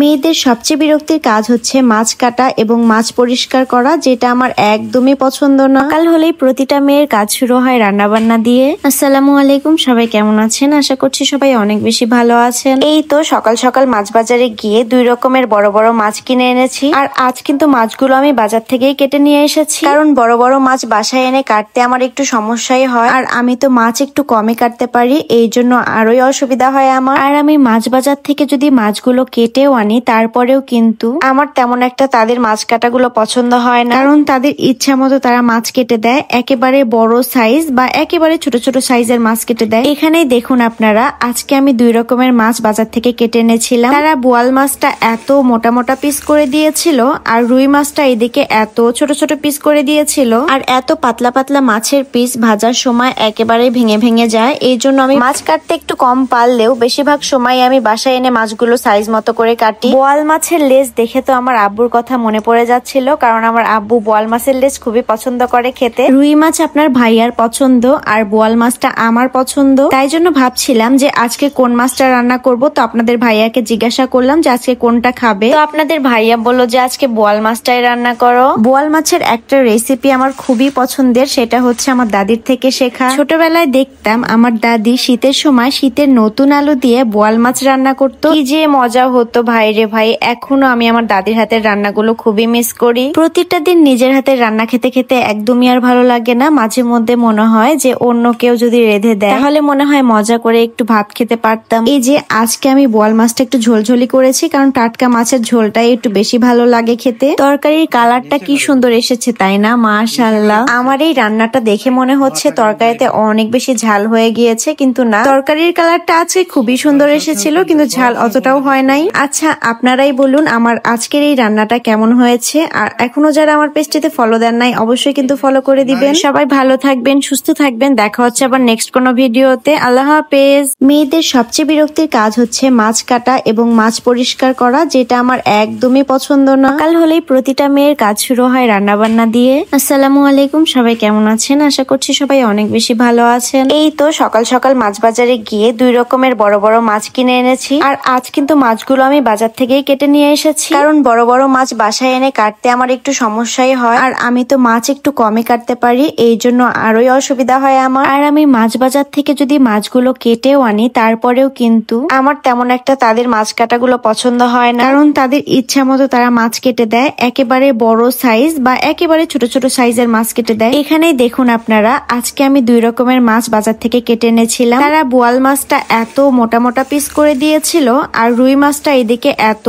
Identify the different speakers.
Speaker 1: মেয়েদের সবচেয়ে বিরক্তির কাজ হচ্ছে মাছ কাটা এবং মাছ পরিষ্কার করা, যেটা আমার একদমই পছন্দ না। সকাল হলেই প্রতিটা মেয়ের কাজ শুরু হয় রান্না বান্না দিয়ে। আসসালামু আলাইকুম, সবাই কেমন আছেন? আশা করছি সবাই অনেক বেশি ভালো আছেন। এই তো সকাল সকাল মাছ বাজারে গিয়ে 2 রকমের বড় বড় মাছ কিনে এনেছি। আর আজ কিন্তু মাছগুলো আমি বাজার থেকেই কেটে নিয়ে এসেছি, কারণ বড় বড় মাছ বাসায় এনে কাটতে আমার একটু সমস্যাই হয়। আর আমি তো মাছ একটু কমে কাটতে পারি, এই জন্য আরোই অসুবিধা হয় আমার। আর আমি মাছ বাজার থেকে যদি মাছগুলো কেটেও আনি, তারপরেও কিন্তু আমার তেমন একটা তাদের মাছ কাটাগুলো পছন্দ হয় না, কারণ তাদের ইচ্ছা মতো তারা মাছ কেটে দেয়। একেবারে বড় সাইজ বা একেবারে ছোট ছোট সাইজের মাছ কেটে দেয়। এখানেই দেখুন আপনারা, আজকে আমি 2 রকমের মাছ বাজার থেকে কেটে এনেছিলাম। তারা বোয়াল মাছটা এত মোটা মোটা পিস করে দিয়েছিল, আর রুই মাছটা এদিকে এত ছোট ছোট পিস করে দিয়েছিল। আর এত পাতলা পাতলা মাছের পিস ভাজার সময় একেবারে ভেঙে ভেঙে যায়। এই জন্য আমি মাছ কাটতে একটু কম পারলেও বেশিরভাগ সময় আমি বাসায় এনে মাছগুলো সাইজ মতো করে কাটি। বোয়াল মাছের লেজ দেখে তো আমার আব্বুর কথা মনে পড়ে যাচ্ছিল, কারণ আমার আব্বু বোয়াল মাছের লেজ খুবই পছন্দ করে খেতে। রুই মাছ আপনার ভাইয়ার পছন্দ, আর বোয়াল মাছটা আমার পছন্দ। তাই জন্য ভাবছিলাম যে আজকে কোন মাছটা রান্না করব। তো আপনাদের ভাইয়াকে জিজ্ঞাসা করলাম যে আজকে কোনটা খাবে। তো আপনাদের ভাইয়া বললো যে আজকে বোয়াল মাছটাই রান্না করো। বোয়াল মাছের একটা রেসিপি আমার খুবই পছন্দের, সেটা হচ্ছে আমার দাদির থেকে শেখা। ছোটবেলায় দেখতাম আমার দাদি শীতের সময় শীতের নতুন আলু দিয়ে বোয়াল মাছ রান্না করতো। কি যে মজা হতো ভাই রে ভাই। এখনো আমি আমার দাদির হাতের রান্নাগুলো খুবই মিস করি। প্রতিটা দিন নিজের হাতের রান্না খেতে খেতে একদমই আর ভালো লাগে না। মাঝে মধ্যে মনে হয় যে অন্য কেউ যদি রেঁধে দেয়, তাহলে মনে হয় মজা করে একটু ভাত খেতে পারতাম। এই যে আজকে আমি বোয়াল মাছটা একটু ঝোলঝোলি করেছি, কারণ টাটকা মাছের ঝোলটাই একটু বেশি ভালো লাগে খেতে। তরকারির কালারটা কি সুন্দর এসেছে, তাই না? মাশাআল্লাহ। আমার এই রান্নাটা দেখে মনে হচ্ছে তরকারিতে অনেক বেশি ঝাল হয়ে গিয়েছে, কিন্তু না, তরকারির কালারটা আজকে খুবই সুন্দর এসেছিল, কিন্তু ঝাল অতটাও হয় নাই। আচ্ছা, আপনারাই বলুন আমার আজকের এই রান্নাটা কেমন হয়েছে। আর এখনো যারা আমার পেজটিতে ফলো দেন নাই, অবশ্যই কিন্তু ফলো করে দিবেন। সবাই ভালো থাকবেন, সুস্থ থাকবেন। দেখা হচ্ছে আবার নেক্সট কোনো ভিডিওতে। আল্লাহ হাফেজ। মেয়েদের সবচেয়ে বিরক্তির কাজ হচ্ছে মাছ কাটা এবং মাছ পরিষ্কার করা, যেটা আমার একদমই পছন্দ না। সকাল হলেই প্রতিটা মেয়ের কাজ শুরু হয় রান্না বান্না দিয়ে। আসসালামু আলাইকুম, সবাই কেমন আছেন? আশা করছি সবাই অনেক বেশি ভালো আছেন। এই তো সকাল সকাল মাছ বাজারে গিয়ে 2 রকমের বড় বড় মাছ কিনে এনেছি। আর আজ কিন্তু মাছগুলো আমি বাজার থেকেই কেটে নিয়ে এসেছি, কারণ বড় বড় মাছ বাসায় এনে কাটতে আমার একটু সমস্যাই হয়। আর আমি তো মাছ একটু কমে কাটতে পারি, এই জন্য আরোই অসুবিধা হয় আমার। আর আমি মাছ বাজার থেকে যদি মাছগুলো কেটেও আনি, তারপরেও কিন্তু আমার তেমন একটা তাদের মাছ কাটাগুলো পছন্দ হয় না, কারণ তাদের ইচ্ছা মতো তারা মাছ কেটে দেয়। একেবারে বড় সাইজ বা একেবারে ছোট ছোট সাইজের মাছ কেটে দেয়। এখানেই দেখুন আপনারা, আজকে আমি 2 রকমের মাছ বাজার থেকে কেটে এনেছিলাম। তারা বোয়াল মাছটা এত মোটা মোটা পিস করে দিয়েছিল, আর রুই মাছটা এদিকে এত